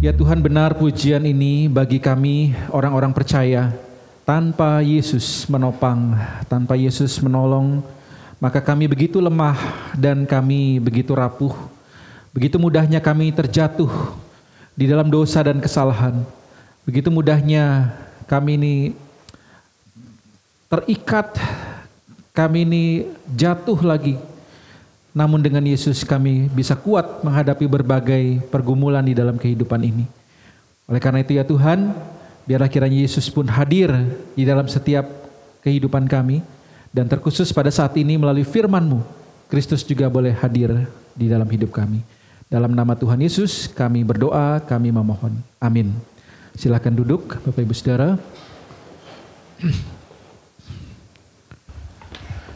Ya Tuhan, benar pujian ini bagi kami orang-orang percaya. Tanpa Yesus menopang, tanpa Yesus menolong, maka kami begitu lemah dan kami begitu rapuh. Begitu mudahnya kami terjatuh di dalam dosa dan kesalahan. Begitu mudahnya kami ini terikat, kami ini jatuh lagi. Namun dengan Yesus kami bisa kuat menghadapi berbagai pergumulan di dalam kehidupan ini. Oleh karena itu ya Tuhan, biarlah kiranya Yesus pun hadir di dalam setiap kehidupan kami. Dan terkhusus pada saat ini melalui firman-Mu, Kristus juga boleh hadir di dalam hidup kami. Dalam nama Tuhan Yesus kami berdoa, kami memohon. Amin. Silakan duduk Bapak Ibu Saudara.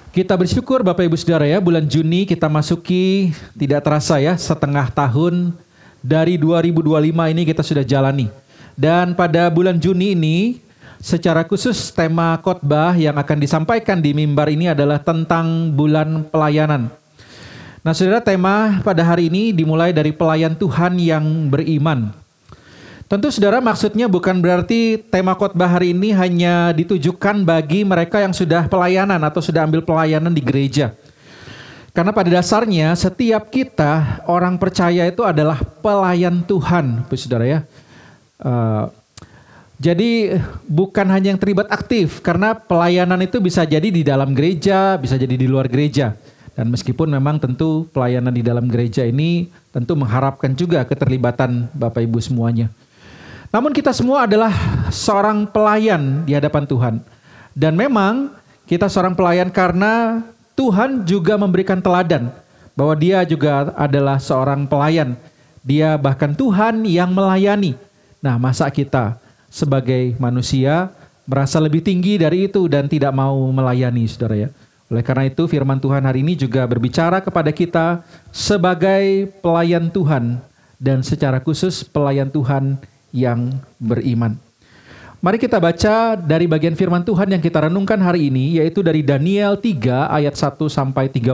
Kita bersyukur Bapak Ibu Saudara ya, bulan Juni kita masuki tidak terasa ya, setengah tahun dari 2025 ini kita sudah jalani. Dan pada bulan Juni ini secara khusus tema khotbah yang akan disampaikan di mimbar ini adalah tentang bulan pelayanan. Nah saudara, tema pada hari ini dimulai dari pelayan Tuhan yang beriman. Tentu saudara, maksudnya bukan berarti tema khotbah hari ini hanya ditujukan bagi mereka yang sudah pelayanan atau sudah ambil pelayanan di gereja. Karena pada dasarnya setiap kita orang percaya itu adalah pelayan Tuhan, saudara ya. Jadi bukan hanya yang terlibat aktif, karena pelayanan itu bisa jadi di dalam gereja, bisa jadi di luar gereja. Dan meskipun memang tentu pelayanan di dalam gereja ini tentu mengharapkan juga keterlibatan Bapak Ibu semuanya. Namun kita semua adalah seorang pelayan di hadapan Tuhan. Dan memang kita seorang pelayan karena Tuhan juga memberikan teladan bahwa Dia juga adalah seorang pelayan. Dia bahkan Tuhan yang melayani. Nah, masa kita sebagai manusia merasa lebih tinggi dari itu dan tidak mau melayani, saudara ya. Oleh karena itu firman Tuhan hari ini juga berbicara kepada kita sebagai pelayan Tuhan dan secara khusus pelayan Tuhan yang beriman. Mari kita baca dari bagian firman Tuhan yang kita renungkan hari ini, yaitu dari Daniel 3 ayat 1 sampai 30.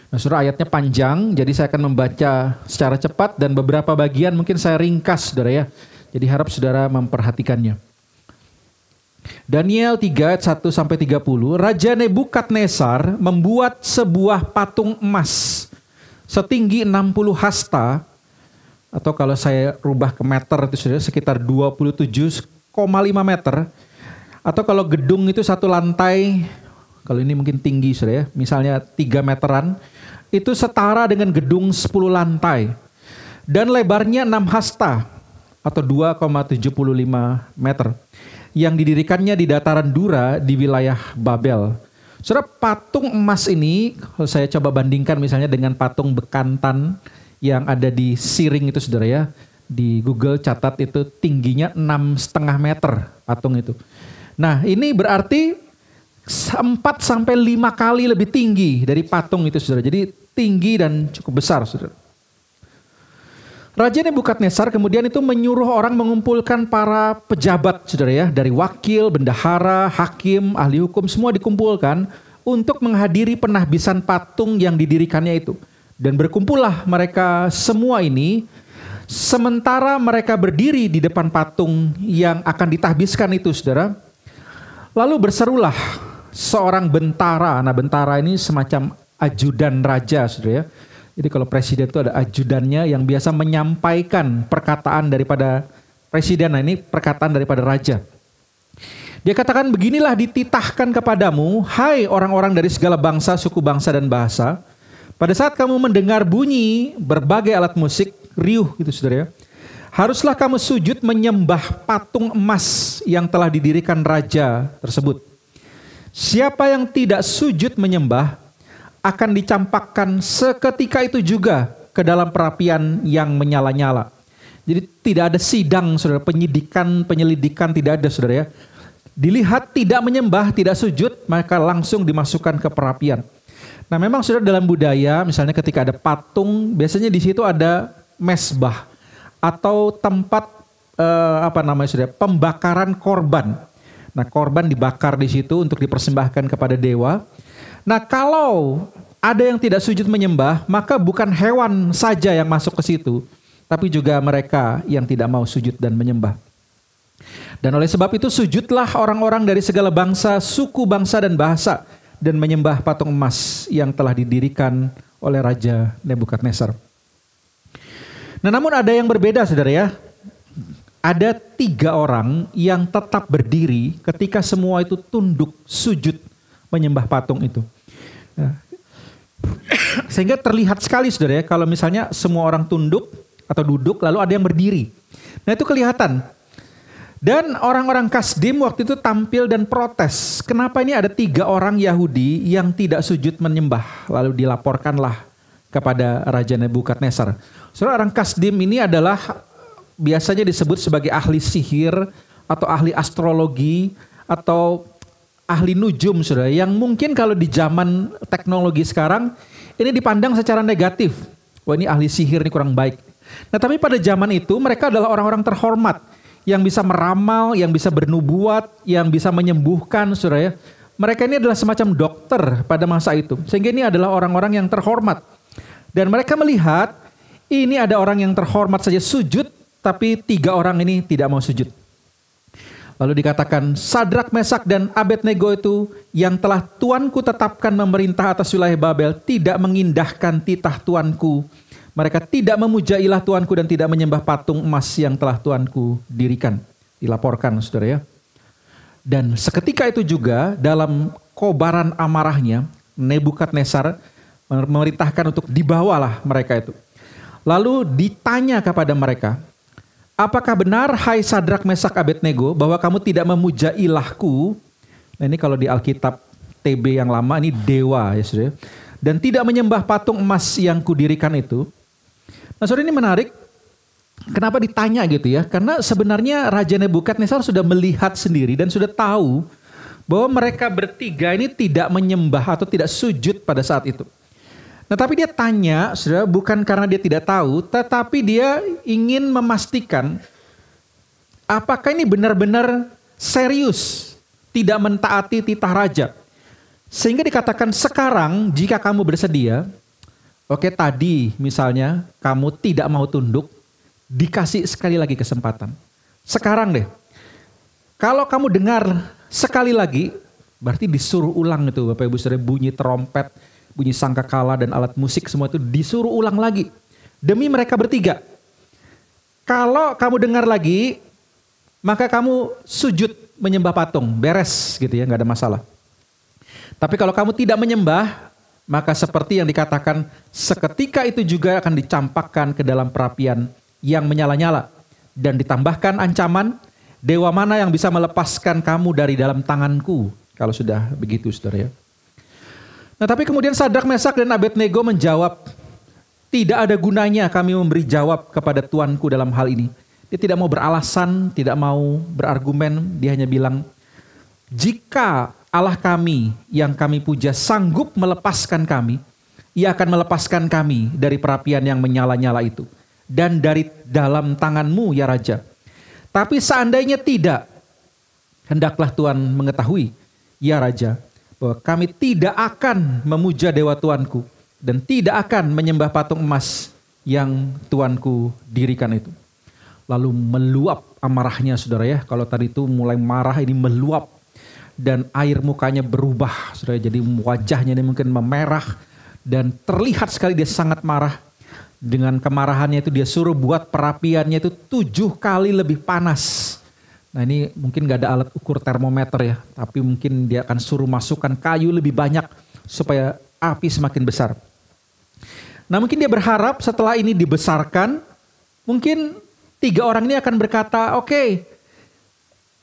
Nah, saudara, ayatnya panjang, jadi saya akan membaca secara cepat dan beberapa bagian mungkin saya ringkas, saudara ya. Jadi harap saudara memperhatikannya. Daniel 3 ayat 1 sampai 30. Raja Nebukadnezar membuat sebuah patung emas setinggi 60 hasta, atau kalau saya rubah ke meter itu sudah sekitar 27,5 meter. Atau kalau gedung itu satu lantai, kalau ini mungkin tinggi sudah ya, misalnya 3 meteran, itu setara dengan gedung 10 lantai. Dan lebarnya 6 hasta atau 2,75 meter. Yang didirikannya di dataran Dura di wilayah Babel. Saudara, patung emas ini kalau saya coba bandingkan misalnya dengan patung bekantan yang ada di Siring itu saudara ya, di Google catat itu tingginya 6,5 meter patung itu. Nah ini berarti 4 sampai 5 kali lebih tinggi dari patung itu saudara. Jadi tinggi dan cukup besar saudara. Raja Nebukadnezar kemudian itu menyuruh orang mengumpulkan para pejabat saudara ya, dari wakil, bendahara, hakim, ahli hukum semua dikumpulkan untuk menghadiri penahbisan patung yang didirikannya itu. Dan berkumpullah mereka semua ini, sementara mereka berdiri di depan patung yang akan ditahbiskan itu, saudara. Lalu berserulah seorang bentara. Nah, bentara ini semacam ajudan raja, saudara ya. Jadi kalau presiden itu ada ajudannya yang biasa menyampaikan perkataan daripada presiden. Nah, ini perkataan daripada raja. Dia katakan, beginilah dititahkan kepadamu, hai orang-orang dari segala bangsa, suku bangsa dan bahasa. Pada saat kamu mendengar bunyi berbagai alat musik, riuh gitu saudara ya, haruslah kamu sujud menyembah patung emas yang telah didirikan raja tersebut. Siapa yang tidak sujud menyembah akan dicampakkan seketika itu juga ke dalam perapian yang menyala-nyala. Jadi tidak ada sidang saudara, penyelidikan tidak ada saudara ya. Dilihat tidak menyembah, tidak sujud, maka langsung dimasukkan ke perapian. Nah memang saudara, dalam budaya misalnya ketika ada patung, biasanya di situ ada mesbah atau tempat saudara, pembakaran korban. Nah korban dibakar di situ untuk dipersembahkan kepada dewa. Nah kalau ada yang tidak sujud menyembah, maka bukan hewan saja yang masuk ke situ, tapi juga mereka yang tidak mau sujud dan menyembah. Dan oleh sebab itu sujudlah orang-orang dari segala bangsa, suku, bangsa, dan bahasa, dan menyembah patung emas yang telah didirikan oleh Raja Nebukadnezar. Nah, namun ada yang berbeda, saudara ya. Ada 3 orang yang tetap berdiri ketika semua itu tunduk, sujud, menyembah patung itu. Nah, sehingga terlihat sekali, saudara ya, kalau misalnya semua orang tunduk atau duduk, lalu ada yang berdiri. Nah, itu kelihatan. Dan orang-orang Kasdim waktu itu tampil dan protes. Kenapa ini ada 3 orang Yahudi yang tidak sujud menyembah? Lalu dilaporkanlah kepada Raja Nebukadnezar. Saudara, orang Kasdim ini adalah biasanya disebut sebagai ahli sihir atau ahli astrologi atau ahli nujum, saudara. Yang mungkin kalau di zaman teknologi sekarang ini dipandang secara negatif. Wah, ini ahli sihir, ini kurang baik. Nah, tapi pada zaman itu mereka adalah orang-orang terhormat yang bisa meramal, yang bisa bernubuat, yang bisa menyembuhkan, saudara ya. Mereka ini adalah semacam dokter pada masa itu. Sehingga ini adalah orang-orang yang terhormat. Dan mereka melihat ini ada orang yang terhormat saja sujud, tapi 3 orang ini tidak mau sujud. Lalu dikatakan, Sadrak, Mesak, dan Abednego itu yang telah Tuanku tetapkan memerintah atas wilayah Babel tidak mengindahkan titah Tuanku. Mereka tidak memuja ilah Tuanku dan tidak menyembah patung emas yang telah Tuanku dirikan. Dilaporkan, saudara ya. Dan seketika itu juga dalam kobaran amarahnya, Nebukadnezar memerintahkan untuk dibawalah mereka itu. Lalu ditanya kepada mereka, apakah benar hai Sadrak, Mesak, Abednego bahwa kamu tidak memuja ilahku? Nah, ini kalau di Alkitab TB yang lama ini dewa ya saudara. Dan tidak menyembah patung emas yang kudirikan itu. Nah, saudara, ini menarik. Kenapa ditanya gitu ya? Karena sebenarnya Raja Nebukadnezar sudah melihat sendiri dan sudah tahu bahwa mereka bertiga ini tidak menyembah atau tidak sujud pada saat itu. Nah, tapi dia tanya, saudara, bukan karena dia tidak tahu, tetapi dia ingin memastikan apakah ini benar-benar serius, tidak mentaati titah raja. Sehingga dikatakan sekarang jika kamu bersedia, oke, tadi misalnya kamu tidak mau tunduk, dikasih sekali lagi kesempatan. Sekarang deh, kalau kamu dengar sekali lagi, berarti disuruh ulang itu Bapak Ibu Saudara, bunyi trompet, bunyi sangkakala dan alat musik semua itu disuruh ulang lagi. Demi mereka bertiga. Kalau kamu dengar lagi, maka kamu sujud menyembah patung, beres gitu ya, nggak ada masalah. Tapi kalau kamu tidak menyembah, maka seperti yang dikatakan, seketika itu juga akan dicampakkan ke dalam perapian yang menyala-nyala. Dan ditambahkan ancaman, dewa mana yang bisa melepaskan kamu dari dalam tanganku? Kalau sudah begitu, saudara ya. Nah, tapi kemudian Sadrak, Mesak, dan Abednego menjawab, tidak ada gunanya kami memberi jawab kepada Tuanku dalam hal ini. Dia tidak mau beralasan, tidak mau berargumen, dia hanya bilang, jika Allah kami yang kami puja sanggup melepaskan kami, Ia akan melepaskan kami dari perapian yang menyala-nyala itu. Dan dari dalam tanganmu ya Raja. Tapi seandainya tidak, hendaklah Tuhan mengetahui ya Raja, bahwa kami tidak akan memuja dewa Tuanku dan tidak akan menyembah patung emas yang Tuanku dirikan itu. Lalu meluap amarahnya, saudara ya. Kalau tadi itu mulai marah, ini meluap. Dan air mukanya berubah, saudara. Jadi wajahnya ini mungkin memerah. Dan terlihat sekali dia sangat marah. Dengan kemarahannya itu dia suruh buat perapiannya itu 7 kali lebih panas. Nah, ini mungkin gak ada alat ukur termometer ya. Tapi mungkin dia akan suruh masukkan kayu lebih banyak supaya api semakin besar. Nah, mungkin dia berharap setelah ini dibesarkan, mungkin 3 orang ini akan berkata, oke,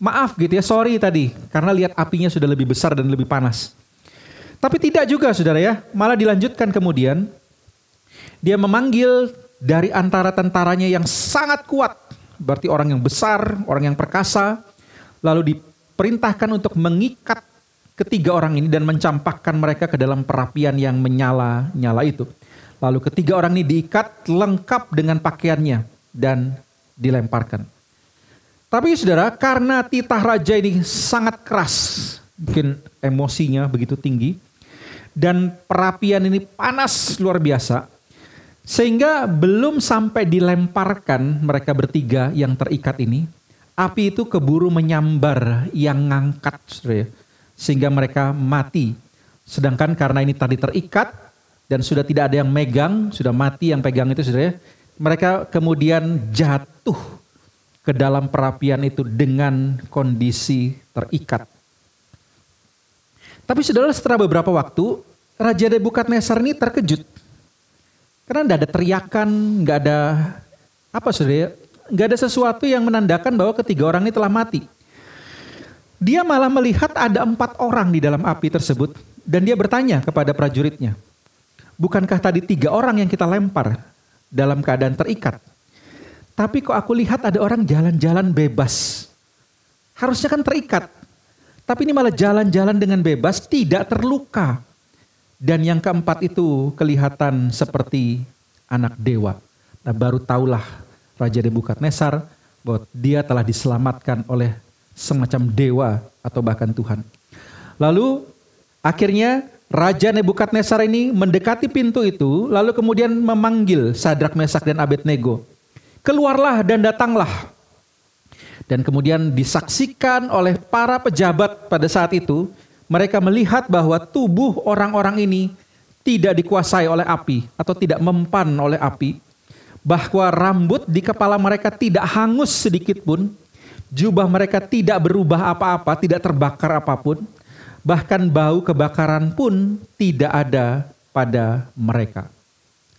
maaf gitu ya, sorry tadi. Karena lihat apinya sudah lebih besar dan lebih panas. Tapi tidak juga, saudara ya. Malah dilanjutkan kemudian, dia memanggil dari antara tentaranya yang sangat kuat. Berarti orang yang besar, orang yang perkasa. Lalu diperintahkan untuk mengikat ketiga orang ini dan mencampakkan mereka ke dalam perapian yang menyala-nyala itu. Lalu ketiga orang ini diikat lengkap dengan pakaiannya dan dilemparkan. Tapi saudara, karena titah raja ini sangat keras, mungkin emosinya begitu tinggi, dan perapian ini panas luar biasa, Sehingga belum sampai dilemparkan mereka bertiga yang terikat ini, api itu keburu menyambar yang ngangkat, saudara ya. Sehingga mereka mati. Sedangkan karena ini tadi terikat dan sudah tidak ada yang megang, sudah mati yang pegang itu, saudara ya, mereka kemudian jatuh ke dalam perapian itu dengan kondisi terikat. Tapi saudara, setelah beberapa waktu, Raja Nebukadnezar ini terkejut. Karena tidak ada teriakan, nggak ada apa saudara ya, nggak ada sesuatu yang menandakan bahwa ketiga orang ini telah mati. Dia malah melihat ada 4 orang di dalam api tersebut dan dia bertanya kepada prajuritnya, bukankah tadi 3 orang yang kita lempar dalam keadaan terikat? Tapi kok aku lihat ada orang jalan-jalan bebas. Harusnya kan terikat. Tapi ini malah jalan-jalan dengan bebas, tidak terluka. Dan yang keempat itu kelihatan seperti anak dewa. Nah, baru tahulah Raja Nebukadnezar bahwa dia telah diselamatkan oleh semacam dewa atau bahkan Tuhan. Lalu akhirnya Raja Nebukadnezar ini mendekati pintu itu, lalu kemudian memanggil Sadrak, Mesak, dan Abednego. Keluarlah dan datanglah. Dan kemudian disaksikan oleh para pejabat pada saat itu, mereka melihat bahwa tubuh orang-orang ini tidak dikuasai oleh api atau tidak mempan oleh api. Bahwa rambut di kepala mereka tidak hangus sedikit pun. Jubah mereka tidak berubah apa-apa, tidak terbakar apapun. Bahkan bau kebakaran pun tidak ada pada mereka.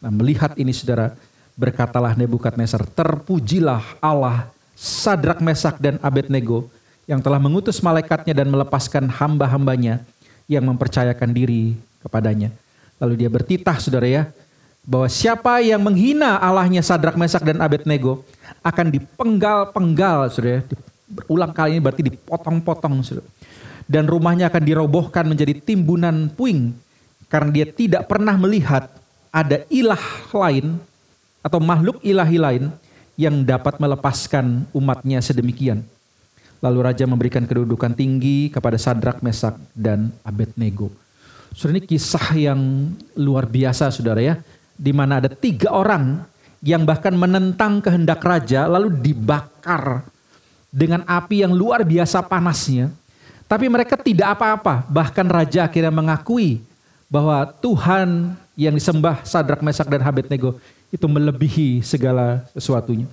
Nah, melihat ini saudara, berkatalah Nebukadnezar, terpujilah Allah Sadrak, Mesak, dan Abednego yang telah mengutus malaikatnya dan melepaskan hamba-hambanya yang mempercayakan diri kepadanya. Lalu dia bertitah saudara ya, bahwa siapa yang menghina Allahnya Sadrak, Mesak, dan Abednego akan dipenggal-penggal saudara ya. Berulang kali ini berarti dipotong-potong saudara. Dan rumahnya akan dirobohkan menjadi timbunan puing karena dia tidak pernah melihat ada ilah lain atau makhluk ilahi lain yang dapat melepaskan umatnya sedemikian. Lalu raja memberikan kedudukan tinggi kepada Sadrak, Mesak, dan Abednego. Saudara, ini kisah yang luar biasa saudara ya, di mana ada 3 orang yang bahkan menentang kehendak raja lalu dibakar dengan api yang luar biasa panasnya. Tapi mereka tidak apa-apa, bahkan raja akhirnya mengakui bahwa Tuhan yang disembah Sadrak, Mesak, dan Abednego itu melebihi segala sesuatunya.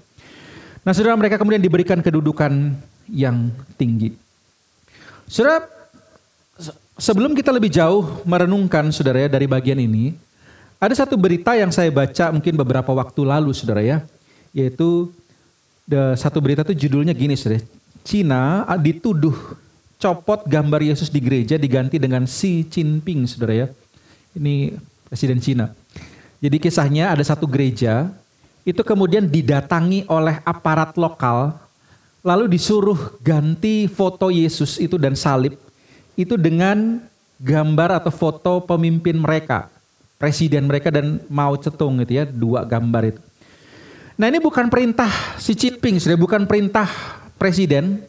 Nah saudara, mereka kemudian diberikan kedudukan yang tinggi. Saudara, sebelum kita lebih jauh merenungkan saudara ya dari bagian ini, ada satu berita yang saya baca mungkin beberapa waktu lalu saudara ya, yaitu satu berita itu judulnya gini saudara, Cina dituduh copot gambar Yesus di gereja diganti dengan Xi Jinping saudara ya. Ini presiden Cina. Jadi kisahnya ada satu gereja itu kemudian didatangi oleh aparat lokal, lalu disuruh ganti foto Yesus itu dan salib itu dengan gambar atau foto pemimpin mereka, presiden mereka dan Mao Zedong gitu ya, 2 gambar itu. Nah ini bukan perintah Xi Jinping, bukan perintah presiden,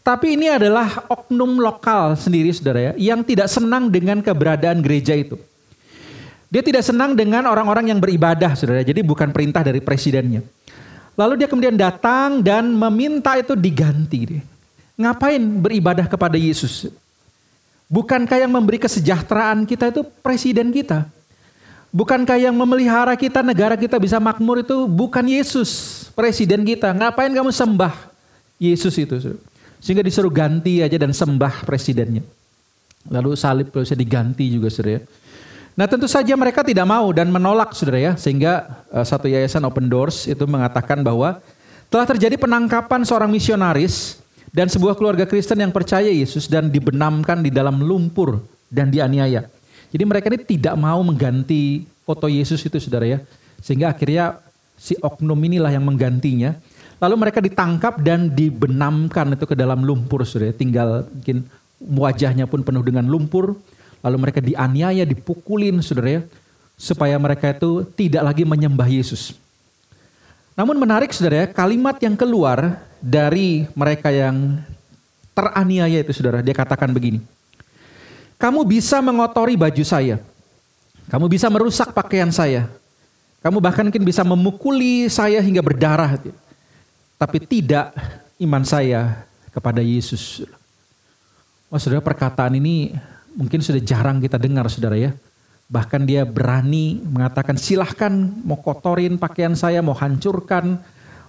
tapi ini adalah oknum lokal sendiri saudara ya, yang tidak senang dengan keberadaan gereja itu. Dia tidak senang dengan orang-orang yang beribadah saudara, jadi bukan perintah dari presidennya. Lalu dia kemudian datang dan meminta itu diganti. Ngapain beribadah kepada Yesus? Bukankah yang memberi kesejahteraan kita itu presiden kita? Bukankah yang memelihara kita, negara kita bisa makmur itu bukan Yesus, presiden kita? Ngapain kamu sembah Yesus itu? Sehingga disuruh ganti aja dan sembah presidennya. Lalu salib kalau bisa diganti juga saudara ya. Nah tentu saja mereka tidak mau dan menolak saudara ya. Sehingga satu yayasan Open Doors itu mengatakan bahwa telah terjadi penangkapan seorang misionaris dan sebuah keluarga Kristen yang percaya Yesus dan dibenamkan di dalam lumpur dan dianiaya. Jadi mereka ini tidak mau mengganti foto Yesus itu saudara ya. Sehingga akhirnya si oknum inilah yang menggantinya. Lalu mereka ditangkap dan dibenamkan itu ke dalam lumpur saudara ya. Tinggal mungkin wajahnya pun penuh dengan lumpur. Lalu mereka dianiaya, dipukulin saudara ya, supaya mereka itu tidak lagi menyembah Yesus. Namun menarik saudara ya, kalimat yang keluar dari mereka yang teraniaya itu saudara, dia katakan begini. Kamu bisa mengotori baju saya, kamu bisa merusak pakaian saya, Kamu bahkan mungkin bisa memukuli saya hingga berdarah. Tapi tidak iman saya kepada Yesus. Oh saudara, perkataan ini mungkin sudah jarang kita dengar saudara ya. Bahkan dia berani mengatakan silahkan mau kotorin pakaian saya, mau hancurkan,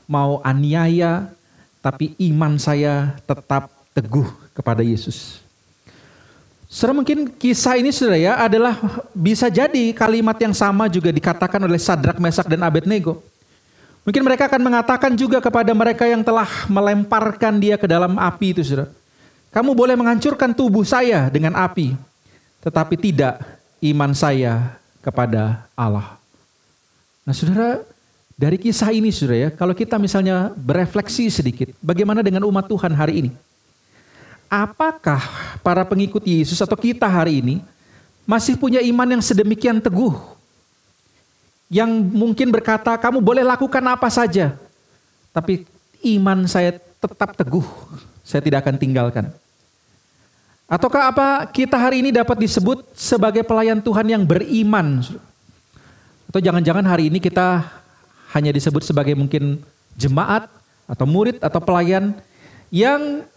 mau aniaya. Tapi iman saya tetap teguh kepada Yesus. Saudara, mungkin kisah ini saudara ya adalah bisa jadi kalimat yang sama juga dikatakan oleh Sadrak, Mesak, dan Abednego. Mungkin mereka akan mengatakan juga kepada mereka yang telah melemparkan dia ke dalam api itu saudara. Kamu boleh menghancurkan tubuh saya dengan api, tetapi tidak iman saya kepada Allah. Nah saudara, dari kisah ini saudara ya, kalau kita misalnya berefleksi sedikit, bagaimana dengan umat Tuhan hari ini? Apakah para pengikut Yesus atau kita hari ini masih punya iman yang sedemikian teguh? Yang mungkin berkata, kamu boleh lakukan apa saja, tapi iman saya tetap teguh, saya tidak akan tinggalkan. Ataukah apa kita hari ini dapat disebut sebagai pelayan Tuhan yang beriman? Atau jangan-jangan hari ini kita hanya disebut sebagai mungkin jemaat atau murid atau pelayan yang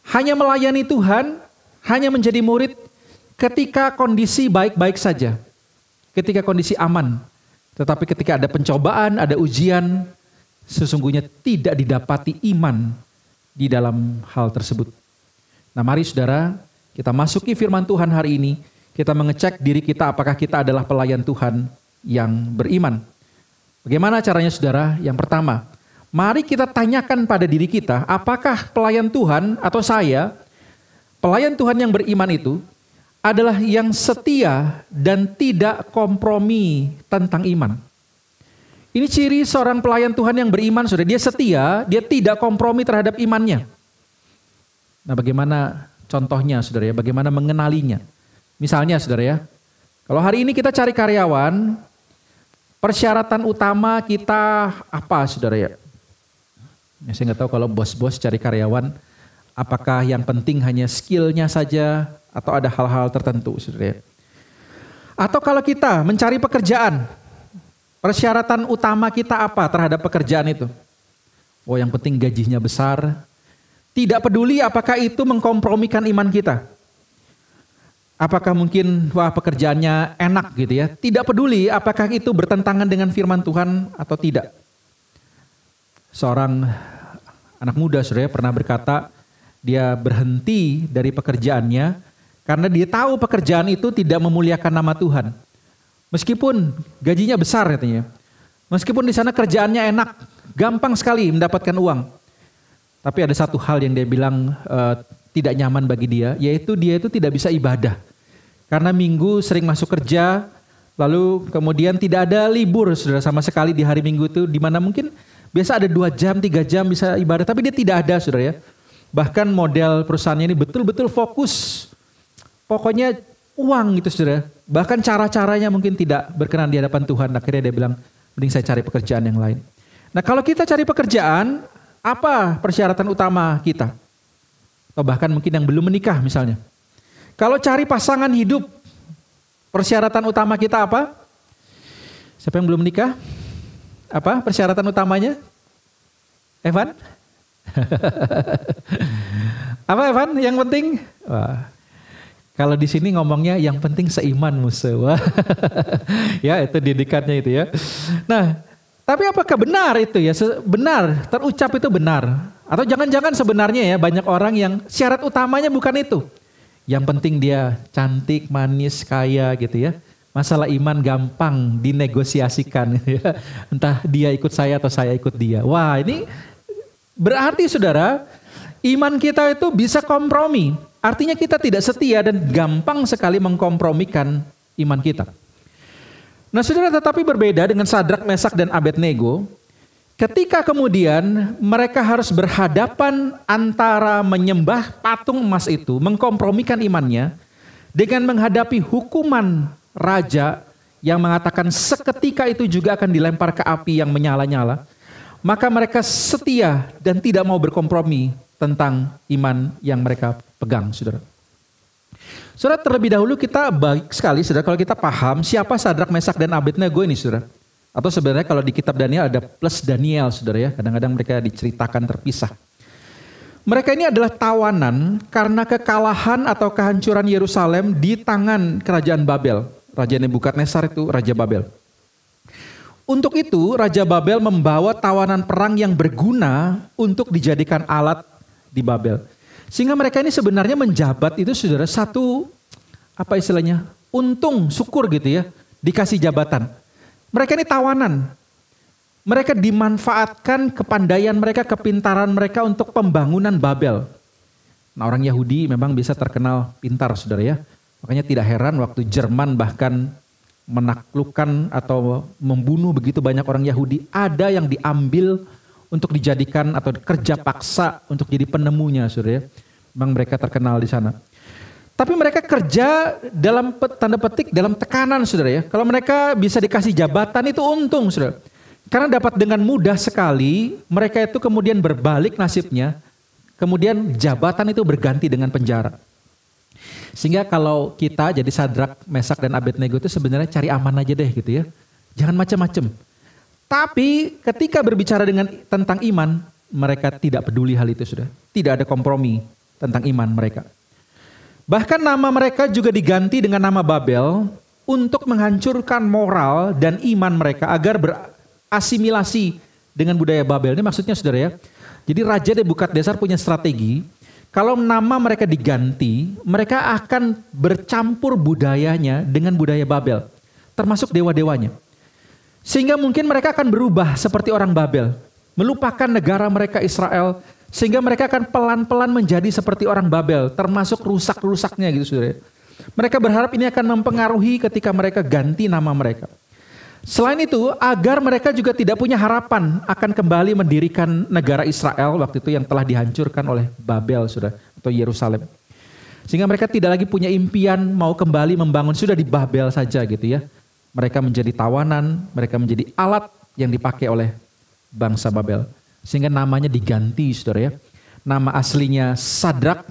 hanya melayani Tuhan, hanya menjadi murid ketika kondisi baik-baik saja. Ketika kondisi aman. Tetapi ketika ada pencobaan, ada ujian, sesungguhnya tidak didapati iman di dalam hal tersebut. Nah mari saudara, kita masuki firman Tuhan hari ini, kita mengecek diri kita apakah kita adalah pelayan Tuhan yang beriman. Bagaimana caranya saudara? Yang pertama, mari kita tanyakan pada diri kita, apakah pelayan Tuhan atau saya, pelayan Tuhan yang beriman itu adalah yang setia dan tidak kompromi tentang iman. Ini ciri seorang pelayan Tuhan yang beriman, saudara. Dia setia, dia tidak kompromi terhadap imannya. Nah bagaimana contohnya saudara ya, bagaimana mengenalinya? Misalnya saudara ya, kalau hari ini kita cari karyawan, persyaratan utama kita apa saudara ya? Saya nggak tahu kalau bos-bos cari karyawan, apakah yang penting hanya skillnya saja atau ada hal-hal tertentu, saudara. Atau kalau kita mencari pekerjaan, persyaratan utama kita apa terhadap pekerjaan itu? Oh, yang penting gajinya besar. Tidak peduli apakah itu mengkompromikan iman kita. Apakah mungkin wah pekerjaannya enak gitu ya? Tidak peduli apakah itu bertentangan dengan firman Tuhan atau tidak. Seorang anak muda saudara pernah berkata, dia berhenti dari pekerjaannya karena dia tahu pekerjaan itu tidak memuliakan nama Tuhan. Meskipun gajinya besar katanya, meskipun di sana kerjaannya enak, gampang sekali mendapatkan uang. Tapi ada satu hal yang dia bilang tidak nyaman bagi dia, yaitu dia itu tidak bisa ibadah. Karena minggu sering masuk kerja, lalu kemudian tidak ada libur saudara sama sekali di hari Minggu itu, di mana mungkin biasa ada 2 jam, 3 jam bisa ibadah, tapi dia tidak ada saudara ya. Bahkan model perusahaannya ini betul-betul fokus. Pokoknya uang gitu saudara. Bahkan cara-caranya mungkin tidak berkenan di hadapan Tuhan. Akhirnya dia bilang, mending saya cari pekerjaan yang lain. Nah kalau kita cari pekerjaan, apa persyaratan utama kita? Atau bahkan mungkin yang belum menikah misalnya. Kalau cari pasangan hidup, persyaratan utama kita apa? Siapa yang belum menikah? Apa persyaratan utamanya? Evan? Apa Evan? Yang penting? Wah. Kalau di sini ngomongnya yang penting seiman musuh. Ya itu didikannya itu ya. Nah, tapi apakah benar itu ya? Benar, terucap itu benar. Atau jangan-jangan sebenarnya ya banyak orang yang syarat utamanya bukan itu. Yang penting dia cantik, manis, kaya gitu ya. Masalah iman gampang dinegosiasikan gitu ya. Entah dia ikut saya atau saya ikut dia. Wah ini berarti saudara, iman kita itu bisa kompromi. Artinya kita tidak setia dan gampang sekali mengkompromikan iman kita. Nah saudara, tetapi berbeda dengan Sadrak, Mesak, dan Abednego. Ketika kemudian mereka harus berhadapan antara menyembah patung emas itu, mengkompromikan imannya, dengan menghadapi hukuman raja yang mengatakan seketika itu juga akan dilempar ke api yang menyala-nyala, maka mereka setia dan tidak mau berkompromi tentang iman yang mereka pegang, saudara. Saudara, terlebih dahulu kita baik sekali, saudara, kalau kita paham siapa Sadrak, Mesak, dan Abednego ini, saudara. Atau sebenarnya kalau di kitab Daniel ada plus Daniel, saudara ya. Kadang-kadang mereka diceritakan terpisah. Mereka ini adalah tawanan karena kekalahan atau kehancuran Yerusalem di tangan kerajaan Babel. Raja Nebukadnezar itu Raja Babel. Untuk itu, Raja Babel membawa tawanan perang yang berguna untuk dijadikan alat di Babel. Sehingga mereka ini sebenarnya menjabat itu saudara satu, apa istilahnya, untung, syukur gitu ya, dikasih jabatan. Mereka ini tawanan. Mereka dimanfaatkan kepandaian mereka, kepintaran mereka untuk pembangunan Babel. Nah, orang Yahudi memang bisa terkenal pintar, saudara ya. Makanya tidak heran waktu Jerman bahkan menaklukkan atau membunuh begitu banyak orang Yahudi, ada yang diambil untuk dijadikan atau kerja paksa untuk jadi penemunya, saudara ya. Memang mereka terkenal di sana. Tapi mereka kerja dalam tanda petik, dalam tekanan, saudara ya. Kalau mereka bisa dikasih jabatan itu untung, saudara. Karena dapat dengan mudah sekali, mereka itu kemudian berbalik nasibnya. Kemudian jabatan itu berganti dengan penjara. Sehingga kalau kita jadi Sadrak, Mesak, dan Abednego itu sebenarnya cari aman aja deh gitu ya. Jangan macam-macam. Tapi ketika berbicara tentang iman, mereka tidak peduli hal itu, saudara. Tidak ada kompromi tentang iman mereka. Bahkan nama mereka juga diganti dengan nama Babel untuk menghancurkan moral dan iman mereka agar berasimilasi dengan budaya Babel. Ini maksudnya saudara ya. Jadi Raja Nebukadnezar punya strategi. Kalau nama mereka diganti, mereka akan bercampur budayanya dengan budaya Babel. Termasuk dewa-dewanya. Sehingga mungkin mereka akan berubah seperti orang Babel. Melupakan negara mereka Israel. Sehingga mereka akan pelan-pelan menjadi seperti orang Babel, termasuk rusak-rusaknya gitu saudara. Mereka berharap ini akan mempengaruhi ketika mereka ganti nama mereka. Selain itu, agar mereka juga tidak punya harapan akan kembali mendirikan negara Israel waktu itu yang telah dihancurkan oleh Babel, saudara, atau Yerusalem. Sehingga mereka tidak lagi punya impian mau kembali membangun, sudah di Babel saja gitu ya. Mereka menjadi tawanan, mereka menjadi alat yang dipakai oleh bangsa Babel. Sehingga namanya diganti, saudara ya. Nama aslinya Sadrak,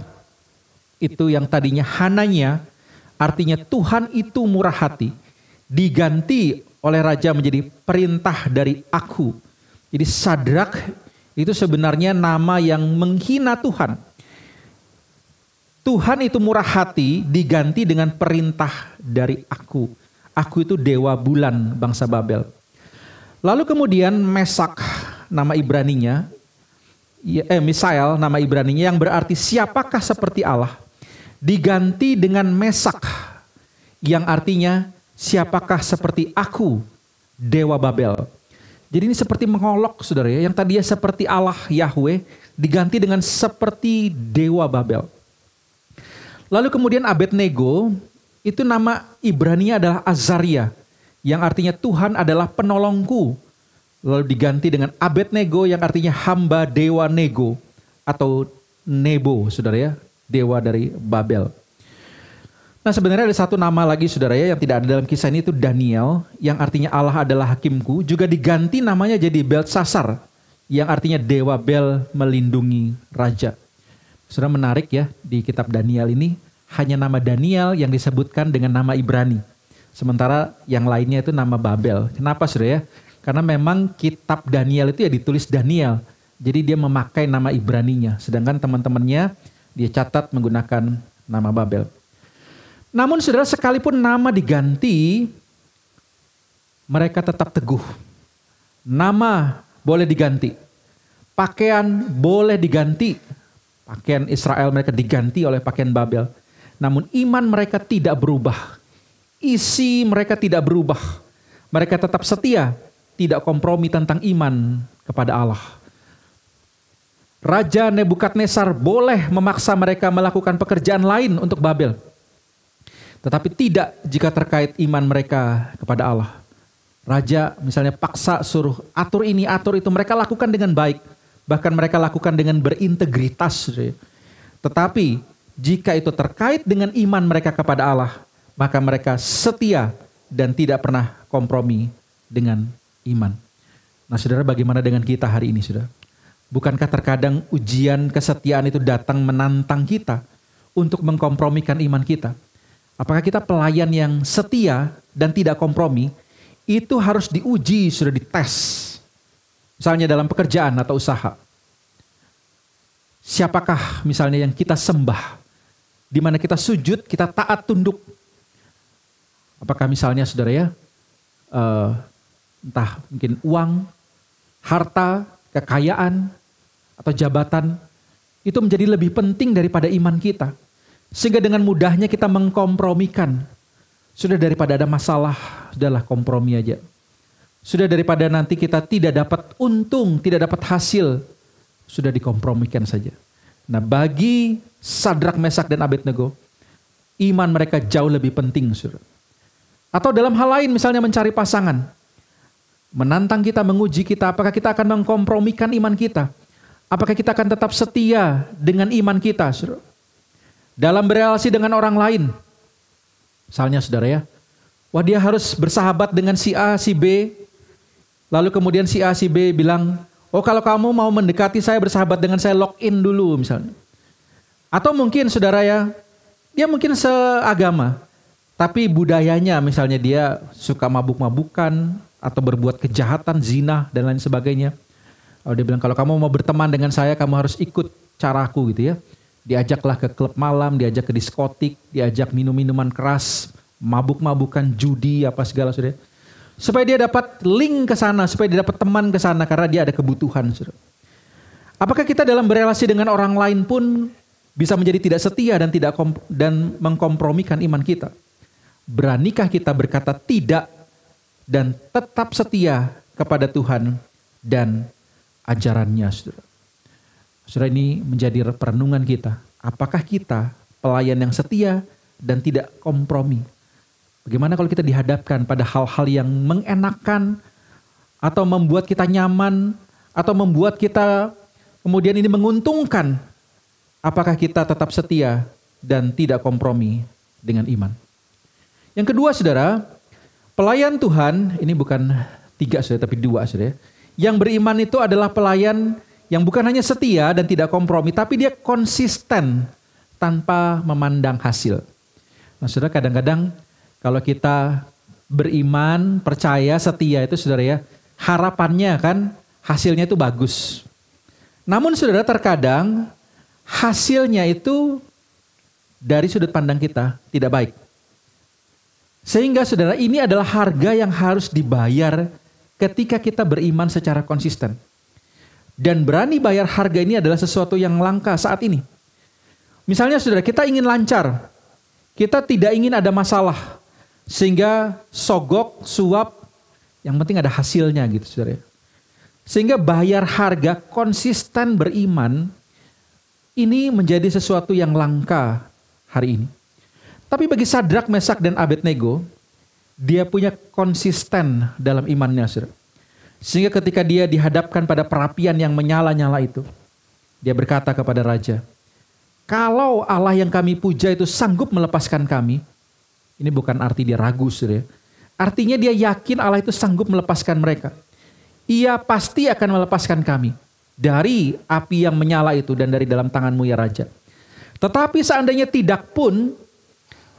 itu yang tadinya Hananya, artinya Tuhan itu murah hati. Diganti oleh raja menjadi perintah dari aku. Jadi Sadrak itu sebenarnya nama yang menghina Tuhan. Tuhan itu murah hati diganti dengan perintah dari aku. Aku itu dewa bulan bangsa Babel. Lalu kemudian Mesak, nama Ibraninya, Misael nama Ibraninya yang berarti siapakah seperti Allah, diganti dengan Mesak yang artinya siapakah seperti aku, dewa Babel. Jadi ini seperti mengolok saudara ya, yang tadinya seperti Allah Yahweh diganti dengan seperti dewa Babel. Lalu kemudian Abednego, itu nama Ibraninya adalah Azaria yang artinya Tuhan adalah penolongku. Lalu diganti dengan Abednego yang artinya hamba dewa Nego atau Nebo, saudara ya, dewa dari Babel. Nah sebenarnya ada satu nama lagi saudara ya yang tidak ada dalam kisah ini, itu Daniel yang artinya Allah adalah hakimku, juga diganti namanya jadi Beltsasar yang artinya dewa Bel melindungi raja. Saudara menarik ya, di kitab Daniel ini hanya nama Daniel yang disebutkan dengan nama Ibrani. Sementara yang lainnya itu nama Babel. Kenapa saudara ya? Karena memang kitab Daniel itu ya ditulis Daniel. Jadi dia memakai nama Ibraninya. Sedangkan teman-temannya dia catat menggunakan nama Babel. Namun saudara sekalipun nama diganti, mereka tetap teguh. Nama boleh diganti. Pakaian boleh diganti. Pakaian Israel mereka diganti oleh pakaian Babel. Namun iman mereka tidak berubah. Isi mereka tidak berubah. Mereka tetap setia. Tidak kompromi tentang iman kepada Allah. Raja Nebukadnezar boleh memaksa mereka melakukan pekerjaan lain untuk Babel. Tetapi tidak jika terkait iman mereka kepada Allah. Raja misalnya paksa suruh atur ini, atur itu. Mereka lakukan dengan baik. Bahkan mereka lakukan dengan berintegritas. Tetapi jika itu terkait dengan iman mereka kepada Allah, maka mereka setia dan tidak pernah kompromi dengan iman. Nah saudara, bagaimana dengan kita hari ini saudara? Bukankah terkadang ujian kesetiaan itu datang menantang kita untuk mengkompromikan iman kita? Apakah kita pelayan yang setia dan tidak kompromi? itu harus diuji, sudah dites. Misalnya dalam pekerjaan atau usaha. Siapakah misalnya yang kita sembah? Di mana kita sujud, kita taat tunduk. Apakah misalnya saudara ya, entah mungkin uang, harta, kekayaan, atau jabatan, itu menjadi lebih penting daripada iman kita. Sehingga dengan mudahnya kita mengkompromikan. Sudah daripada ada masalah, sudahlah kompromi aja. Sudah daripada nanti kita tidak dapat untung, tidak dapat hasil, sudah dikompromikan saja. Nah, bagi Sadrak, Mesak, dan Abednego, iman mereka jauh lebih penting, saudara. Atau dalam hal lain, misalnya mencari pasangan. Menantang kita, menguji kita, apakah kita akan mengkompromikan iman kita? Apakah kita akan tetap setia dengan iman kita, saudara? Dalam berelasi dengan orang lain. Misalnya, saudara ya, wah dia harus bersahabat dengan si A, si B. Lalu kemudian si A, si B bilang, oh kalau kamu mau mendekati saya, bersahabat dengan saya, login dulu misalnya. Atau mungkin saudara ya, dia mungkin seagama. Tapi budayanya misalnya dia suka mabuk-mabukan, atau berbuat kejahatan, zina, dan lain sebagainya. Lalu dia bilang, kalau kamu mau berteman dengan saya, kamu harus ikut caraku gitu ya. Diajaklah ke klub malam, diajak ke diskotik, diajak minum-minuman keras, mabuk-mabukan, judi, apa segala saudara. Supaya dia dapat link ke sana, supaya dia dapat teman ke sana, karena dia ada kebutuhan. Saudara. Apakah kita dalam berelasi dengan orang lain pun bisa menjadi tidak setia dan mengkompromikan iman kita? Beranikah kita berkata tidak dan tetap setia kepada Tuhan dan ajarannya, saudara? Saudara, ini menjadi perenungan kita. Apakah kita pelayan yang setia dan tidak kompromi? Bagaimana kalau kita dihadapkan pada hal-hal yang mengenakan atau membuat kita nyaman atau membuat kita kemudian ini menguntungkan? Apakah kita tetap setia dan tidak kompromi dengan iman? Yang kedua, saudara, pelayan Tuhan, ini bukan 3 saudara, tapi 2 saudara. Yang beriman itu adalah pelayan yang bukan hanya setia dan tidak kompromi, tapi dia konsisten tanpa memandang hasil. Nah, saudara, kadang-kadang kalau kita beriman, percaya, setia itu saudara ya, harapannya kan hasilnya itu bagus. Namun saudara, terkadang hasilnya itu dari sudut pandang kita tidak baik. Sehingga saudara, ini adalah harga yang harus dibayar ketika kita beriman secara konsisten. Dan berani bayar harga ini adalah sesuatu yang langka saat ini. Misalnya saudara, kita ingin lancar. Kita tidak ingin ada masalah. Sehingga sogok, suap, yang penting ada hasilnya gitu saudara. Sehingga bayar harga konsisten beriman, ini menjadi sesuatu yang langka hari ini. Tapi bagi Sadrak, Mesak, dan Abednego, dia punya konsisten dalam imannya, saudara. Sehingga ketika dia dihadapkan pada perapian yang menyala-nyala itu, dia berkata kepada raja, kalau Allah yang kami puja itu sanggup melepaskan kami, ini bukan arti dia ragu, saudara. Artinya dia yakin Allah itu sanggup melepaskan mereka. Ia pasti akan melepaskan kami dari api yang menyala itu dan dari dalam tanganmu ya raja. Tetapi seandainya tidak pun,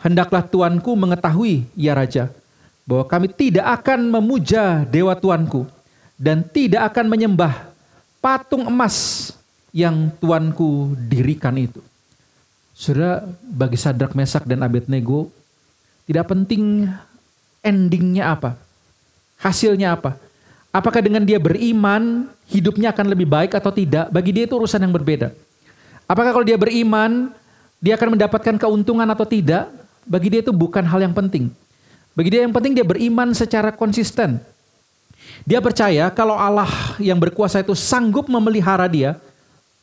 hendaklah tuanku mengetahui ya raja, bahwa kami tidak akan memuja dewa tuanku dan tidak akan menyembah patung emas yang tuanku dirikan itu. Saudara, bagi Sadrak, Mesak, dan Abednego, tidak penting endingnya apa, hasilnya apa. Apakah dengan dia beriman, hidupnya akan lebih baik atau tidak, bagi dia itu urusan yang berbeda. Apakah kalau dia beriman, dia akan mendapatkan keuntungan atau tidak, bagi dia itu bukan hal yang penting. Bagi dia yang penting dia beriman secara konsisten. Dia percaya kalau Allah yang berkuasa itu sanggup memelihara dia,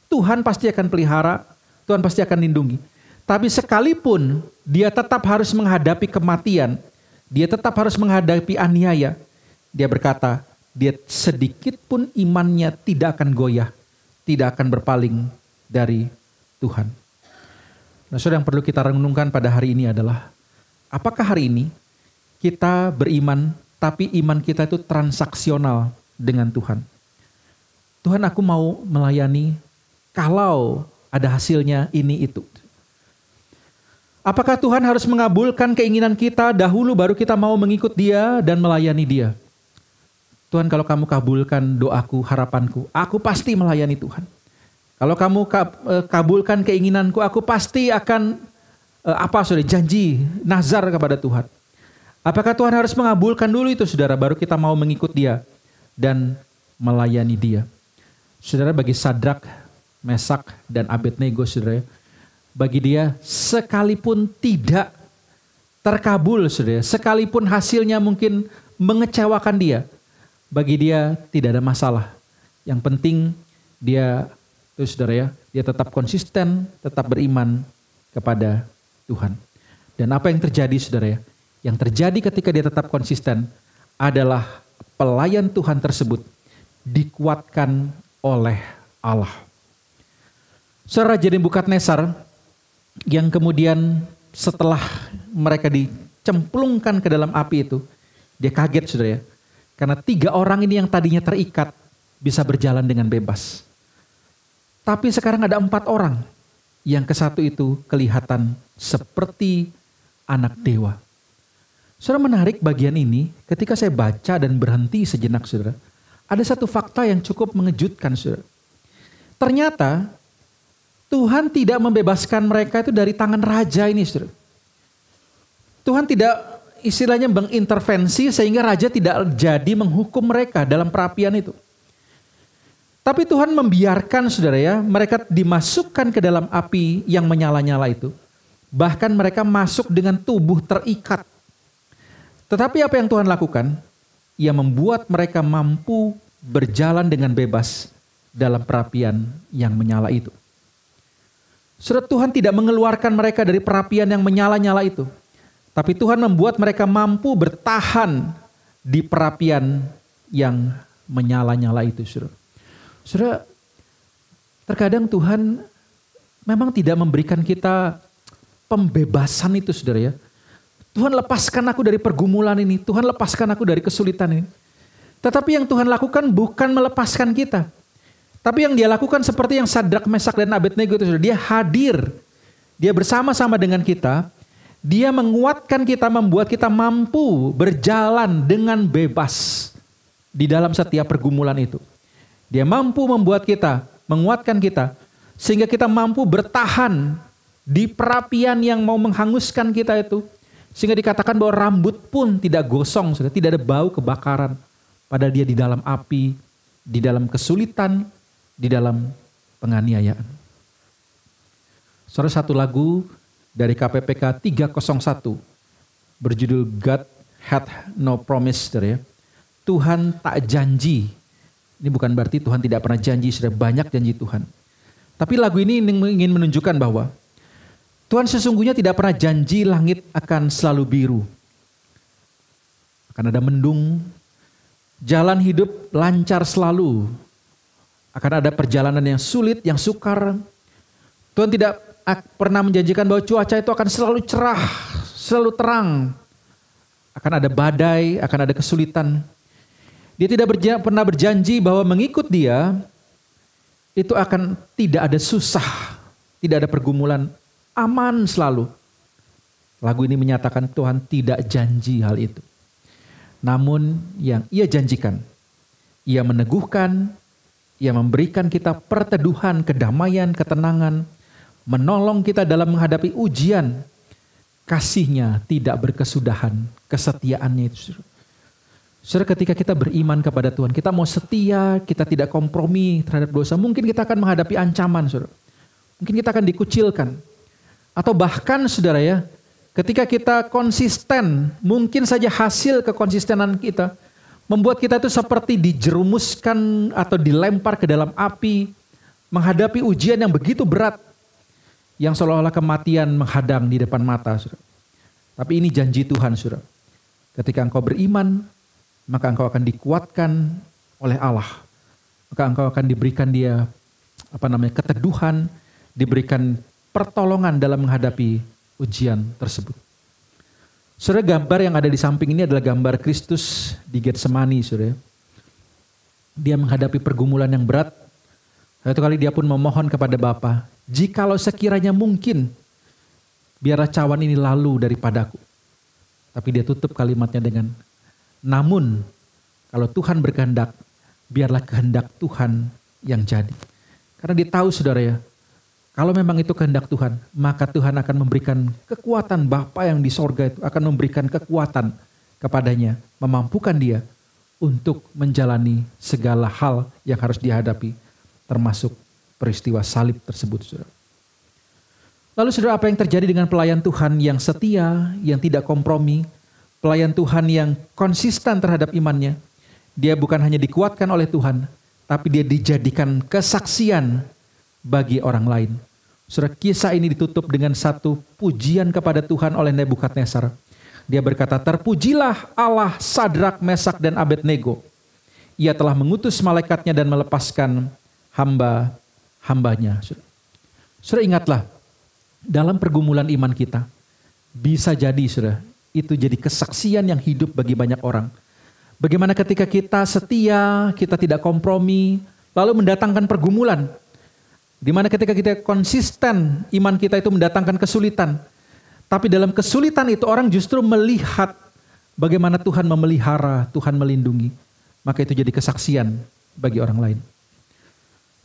Tuhan pasti akan pelihara, Tuhan pasti akan lindungi. Tapi sekalipun dia tetap harus menghadapi kematian, dia tetap harus menghadapi aniaya, dia berkata, dia sedikit pun imannya tidak akan goyah, tidak akan berpaling dari Tuhan. Nah, saudara, yang perlu kita renungkan pada hari ini adalah, apakah hari ini kita beriman, tapi iman kita itu transaksional dengan Tuhan. Tuhan, aku mau melayani kalau ada hasilnya ini itu. Apakah Tuhan harus mengabulkan keinginan kita dahulu baru kita mau mengikut Dia dan melayani Dia? Tuhan, kalau kamu kabulkan doaku, harapanku, aku pasti melayani Tuhan. Kalau kamu kabulkan keinginanku, aku pasti akan janji, nazar kepada Tuhan. Apakah Tuhan harus mengabulkan dulu itu, saudara, baru kita mau mengikut Dia dan melayani Dia? Saudara, bagi Sadrak, Mesak, dan Abednego, saudara, bagi dia sekalipun tidak terkabul, saudara, sekalipun hasilnya mungkin mengecewakan dia, bagi dia tidak ada masalah. Yang penting dia, itu saudara ya, dia tetap konsisten, tetap beriman kepada Tuhan. Dan apa yang terjadi, saudara ya? Yang terjadi ketika dia tetap konsisten adalah pelayan Tuhan tersebut dikuatkan oleh Allah. Saudara, Raja Nebukadnezar yang kemudian setelah mereka dicemplungkan ke dalam api itu, dia kaget, saudara ya. Karena 3 orang ini yang tadinya terikat bisa berjalan dengan bebas. Tapi sekarang ada 4 orang yang ke-1 itu kelihatan seperti anak dewa. Saudara, menarik bagian ini ketika saya baca dan berhenti sejenak, saudara. Ada satu fakta yang cukup mengejutkan, saudara. Ternyata Tuhan tidak membebaskan mereka itu dari tangan raja ini, saudara. Tuhan tidak istilahnya mengintervensi sehingga raja tidak jadi menghukum mereka dalam perapian itu. Tapi Tuhan membiarkan, saudara ya, mereka dimasukkan ke dalam api yang menyala-nyala itu. Bahkan mereka masuk dengan tubuh terikat. Tetapi apa yang Tuhan lakukan? Ia membuat mereka mampu berjalan dengan bebas dalam perapian yang menyala itu. Saudara, Tuhan tidak mengeluarkan mereka dari perapian yang menyala-nyala itu. Tapi Tuhan membuat mereka mampu bertahan di perapian yang menyala-nyala itu, saudara. Saudara, terkadang Tuhan memang tidak memberikan kita pembebasan itu, saudara ya. Tuhan, lepaskan aku dari pergumulan ini. Tuhan, lepaskan aku dari kesulitan ini. Tetapi yang Tuhan lakukan bukan melepaskan kita. Tapi yang dia lakukan seperti yang Sadrak, Mesak, dan Abednego itu, dia hadir. Dia bersama-sama dengan kita. Dia menguatkan kita, membuat kita mampu berjalan dengan bebas di dalam setiap pergumulan itu. Dia mampu membuat kita, menguatkan kita, sehingga kita mampu bertahan di perapian yang mau menghanguskan kita itu. Sehingga dikatakan bahwa rambut pun tidak gosong, tidak ada bau kebakaran. Padahal dia di dalam api, di dalam kesulitan, di dalam penganiayaan. Saudara, satu lagu dari KPPK 301 berjudul God Had No Promise, saudara ya. Tuhan tak janji. Ini bukan berarti Tuhan tidak pernah janji, sudah banyak janji Tuhan. Tapi lagu ini ingin menunjukkan bahwa Tuhan sesungguhnya tidak pernah janji langit akan selalu biru. Akan ada mendung, jalan hidup lancar selalu. Akan ada perjalanan yang sulit, yang sukar. Tuhan tidak pernah menjanjikan bahwa cuaca itu akan selalu cerah, selalu terang. Akan ada badai, akan ada kesulitan. Dia tidak pernah berjanji bahwa mengikut Dia itu akan tidak ada susah, tidak ada pergumulan, aman selalu. Lagu ini menyatakan Tuhan tidak janji hal itu. Namun yang Ia janjikan, Ia meneguhkan, Ia memberikan kita perteduhan, kedamaian, ketenangan, menolong kita dalam menghadapi ujian. Kasih-Nya tidak berkesudahan, kesetiaannya itu. Saudara, ketika kita beriman kepada Tuhan, kita mau setia, kita tidak kompromi terhadap dosa, mungkin kita akan menghadapi ancaman, saudara. Mungkin kita akan dikucilkan. Atau bahkan, saudara ya, ketika kita konsisten, mungkin saja hasil kekonsistenan kita membuat kita itu seperti dijerumuskan atau dilempar ke dalam api, menghadapi ujian yang begitu berat, yang seolah-olah kematian menghadang di depan mata, saudara. Tapi ini janji Tuhan, saudara. Ketika engkau beriman, maka engkau akan dikuatkan oleh Allah. Maka engkau akan diberikan Dia keteduhan, diberikan pertolongan dalam menghadapi ujian tersebut. Saudara, gambar yang ada di samping ini adalah gambar Kristus di Getsemani, saudara. Dia menghadapi pergumulan yang berat. Satu kali Dia pun memohon kepada Bapa, jikalau sekiranya mungkin, biarlah cawan ini lalu daripadaku. Tapi dia tutup kalimatnya dengan, namun kalau Tuhan berkehendak, biarlah kehendak Tuhan yang jadi. Karena dia tahu saudara ya, kalau memang itu kehendak Tuhan, maka Tuhan akan memberikan kekuatan. Bapa yang di sorga itu akan memberikan kekuatan kepadanya, memampukan dia untuk menjalani segala hal yang harus dihadapi, termasuk peristiwa salib tersebut, saudara. Lalu saudara, apa yang terjadi dengan pelayan Tuhan yang setia, yang tidak kompromi, pelayan Tuhan yang konsisten terhadap imannya? Dia bukan hanya dikuatkan oleh Tuhan, tapi dia dijadikan kesaksian bagi orang lain. Saudara, kisah ini ditutup dengan satu pujian kepada Tuhan oleh Nebukadnezar. Dia berkata, terpujilah Allah Sadrak, Mesak, dan Abednego. Ia telah mengutus malaikatnya dan melepaskan hamba-hambanya. Saudara, ingatlah, dalam pergumulan iman kita, bisa jadi saudara, itu jadi kesaksian yang hidup bagi banyak orang. Bagaimana ketika kita setia, kita tidak kompromi, lalu mendatangkan pergumulan. Di mana ketika kita konsisten, iman kita itu mendatangkan kesulitan. Tapi dalam kesulitan itu orang justru melihat bagaimana Tuhan memelihara, Tuhan melindungi. Maka itu jadi kesaksian bagi orang lain.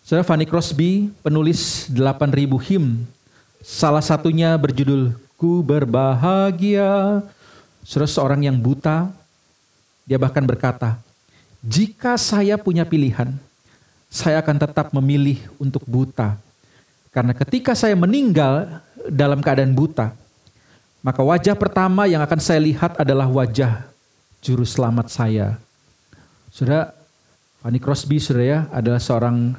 Saudara, Fanny Crosby, penulis 8.000 him, salah satunya berjudul Ku Berbahagia. Saudara, seorang yang buta, dia bahkan berkata, jika saya punya pilihan, saya akan tetap memilih untuk buta. Karena ketika saya meninggal dalam keadaan buta, maka wajah pertama yang akan saya lihat adalah wajah juru selamat saya. Saudara, Fanny Crosby saudara ya, adalah seorang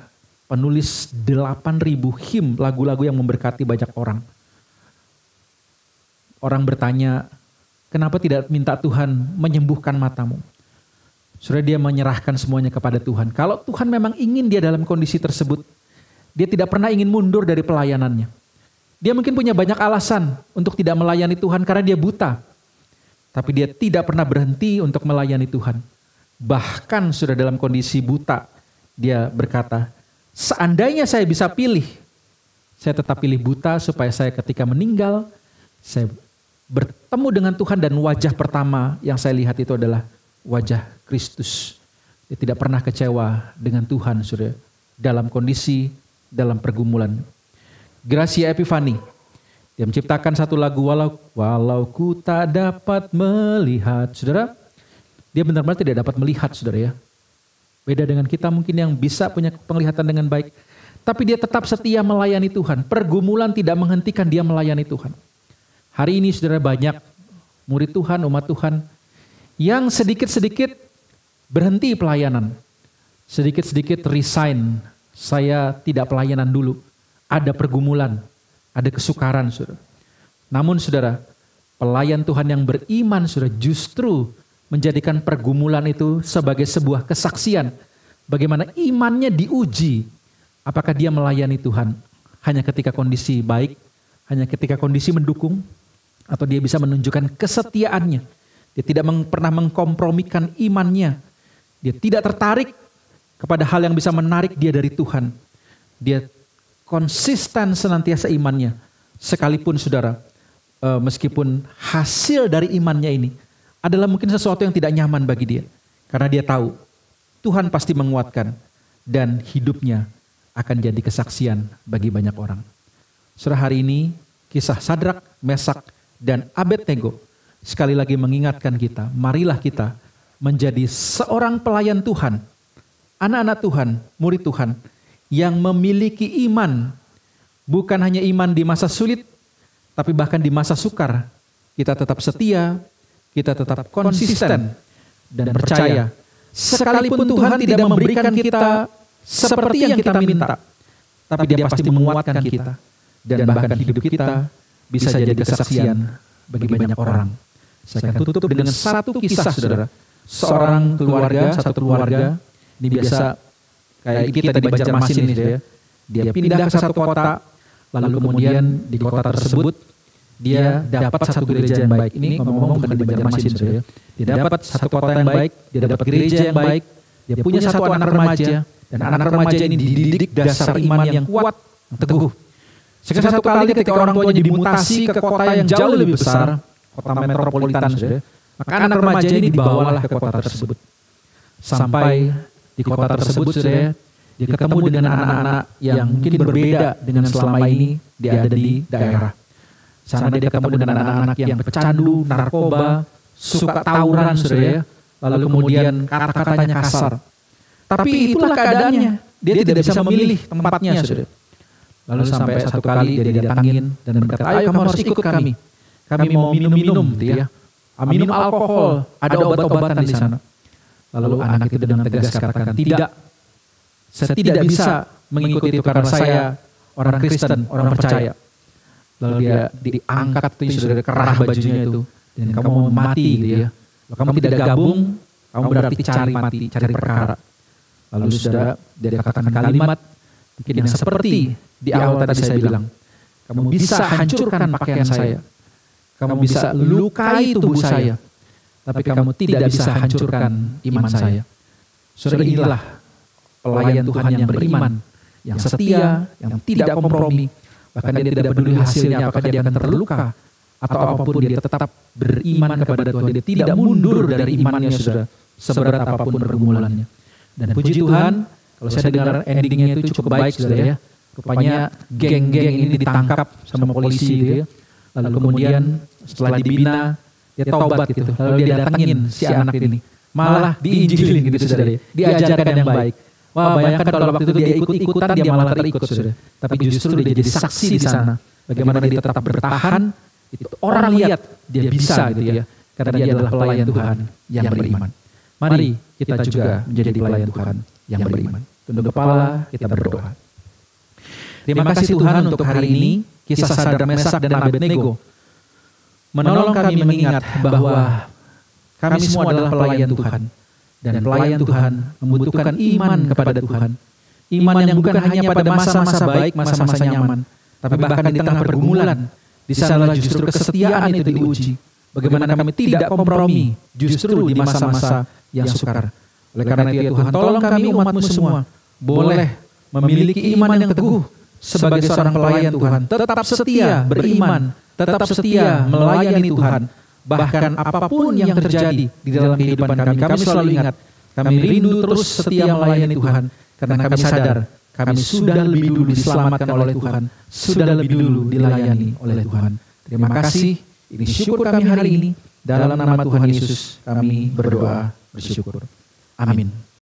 penulis 8.000 him, lagu-lagu yang memberkati banyak orang. Orang bertanya, kenapa tidak minta Tuhan menyembuhkan matamu? Saudara, dia menyerahkan semuanya kepada Tuhan. Kalau Tuhan memang ingin dia dalam kondisi tersebut, dia tidak pernah ingin mundur dari pelayanannya. Dia mungkin punya banyak alasan untuk tidak melayani Tuhan karena dia buta. Tapi dia tidak pernah berhenti untuk melayani Tuhan. Bahkan sudah dalam kondisi buta, dia berkata, seandainya saya bisa pilih, saya tetap pilih buta supaya saya ketika meninggal, saya bertemu dengan Tuhan dan wajah pertama yang saya lihat itu adalah wajah Kristus. Dia tidak pernah kecewa dengan Tuhan, saudara, dalam kondisi, dalam pergumulan. Gracia Epifani, dia menciptakan satu lagu, walau ku tak dapat melihat. Saudara, dia benar-benar tidak dapat melihat, saudara ya. Beda dengan kita mungkin yang bisa punya penglihatan dengan baik. Tapi dia tetap setia melayani Tuhan. Pergumulan tidak menghentikan dia melayani Tuhan. Hari ini saudara, banyak murid Tuhan, umat Tuhan, yang sedikit-sedikit berhenti pelayanan. Sedikit-sedikit resign. Saya tidak pelayanan dulu. Ada pergumulan, ada kesukaran, saudara. Namun saudara, pelayan Tuhan yang beriman, saudara, justru menjadikan pergumulan itu sebagai sebuah kesaksian. Bagaimana imannya diuji. Apakah dia melayani Tuhan hanya ketika kondisi baik, hanya ketika kondisi mendukung, atau dia bisa menunjukkan kesetiaannya. Dia tidak pernah mengkompromikan imannya. Dia tidak tertarik kepada hal yang bisa menarik dia dari Tuhan. Dia konsisten senantiasa imannya. Sekalipun saudara, meskipun hasil dari imannya ini adalah mungkin sesuatu yang tidak nyaman bagi dia. Karena dia tahu Tuhan pasti menguatkan dan hidupnya akan jadi kesaksian bagi banyak orang. Saudara, hari ini kisah Sadrak, Mesak, dan Abednego sekali lagi mengingatkan kita, marilah kita menjadi seorang pelayan Tuhan, anak-anak Tuhan, murid Tuhan, yang memiliki iman, bukan hanya iman di masa sulit, tapi bahkan di masa sukar. Kita tetap setia, kita tetap konsisten, dan percaya, sekalipun Tuhan tidak memberikan kita seperti yang kita minta, tapi dia pasti menguatkan kita, dan bahkan hidup kita bisa jadi kesaksian bagi banyak orang. Saya akan tutup dengan satu kisah, saudara. Seorang keluarga, satu keluarga, ini biasa kayak kita di Banjarmasin ini, ya. Dia pindah ke satu kota, lalu kemudian di kota tersebut dia dapat satu gereja yang baik. Ini ngomong-ngomong bukan di Banjarmasin, ya. Dia dapat satu kota yang baik, dia dapat gereja yang baik, dia punya satu anak remaja, dan anak remaja ini dididik dasar iman yang kuat, yang teguh. Sehingga satu kali ketika orang tuanya dimutasi ke kota yang jauh lebih besar, kota metropolitan, saudara, maka anak remaja ini dibawalah ke kota tersebut. Sampai di kota tersebut, saudara, dia ketemu dengan anak-anak yang mungkin berbeda dengan selama ini dia ada di daerah. Sana dia ketemu dengan anak-anak yang pecandu, narkoba, suka tawuran, saudara, lalu kemudian kata-katanya kasar. Tapi itulah keadaannya. Dia tidak bisa memilih tempatnya, saudara. Lalu sampai satu kali dia didatangin dan berkata, ayo kamu harus ikut kami. Kami mau minum-minum, gitu ya. Minum alkohol, ada obat-obatan di sana. Lalu anak itu dengan tegas katakan, tidak. Saya tidak bisa mengikuti itu karena saya orang Kristen, orang percaya. Lalu dia diangkat tuh saudara kerah bajunya itu. Dan kamu mau mati, gitu ya. Kalau kamu tidak gabung, kamu berarti cari mati, cari perkara. Lalu saudara, dia katakan kalimat mungkin yang seperti di awal tadi saya bilang. Kamu bisa hancurkan pakaian saya. Kamu bisa lukai tubuh saya. Tapi kamu tidak bisa hancurkan iman saya. Saudara, inilah pelayan Tuhan yang beriman, yang setia, yang tidak kompromi. Bahkan dia tidak peduli hasilnya apakah dia akan terluka atau apapun, dia tetap beriman kepada Tuhan. Dia tidak mundur dari imannya, saudara, seberat apapun pergumulannya. Dan puji Tuhan, kalau saya dengar endingnya itu cukup baik, saudara ya. Rupanya geng-geng ini ditangkap sama polisi, gitu ya. Lalu kemudian setelah dibina, dia taubat gitu. Lalu dia datengin si anak ini. Malah diinjilin gitu, saudara. Diajarkan yang baik. Wah, bayangkan kalau waktu itu dia ikut-ikutan, dia malah terikut, saudara. Tapi justru dia jadi saksi di sana. Bagaimana dia tetap bertahan, itu orang lihat dia bisa gitu ya. Karena dia adalah pelayan Tuhan yang beriman. Mari kita juga menjadi pelayan Tuhan yang beriman. Tunduk kepala, kita berdoa. Terima kasih Tuhan untuk hari ini, kisah Sadrak, Mesak, dan Abednego menolong kami mengingat bahwa kami semua adalah pelayan Tuhan. Dan pelayan Tuhan membutuhkan iman kepada Tuhan. Iman yang bukan hanya pada masa-masa baik, masa-masa nyaman, tapi bahkan di tengah pergumulan. Di sanalah justru kesetiaan itu diuji. Bagaimana kami tidak kompromi justru di masa-masa yang sukar. Oleh karena itu Tuhan, tolong kami umat-Mu semua boleh memiliki iman yang teguh sebagai seorang pelayan Tuhan. Tetap setia beriman, tetap setia melayani Tuhan. Bahkan apapun yang terjadi di dalam kehidupan kami, kami selalu ingat, kami rindu terus setia melayani Tuhan. Karena kami sadar, kami sudah lebih dulu diselamatkan oleh Tuhan, sudah lebih dulu dilayani oleh Tuhan. Terima kasih, ini syukur kami hari ini. Dalam nama Tuhan Yesus kami berdoa, bersyukur. Amin.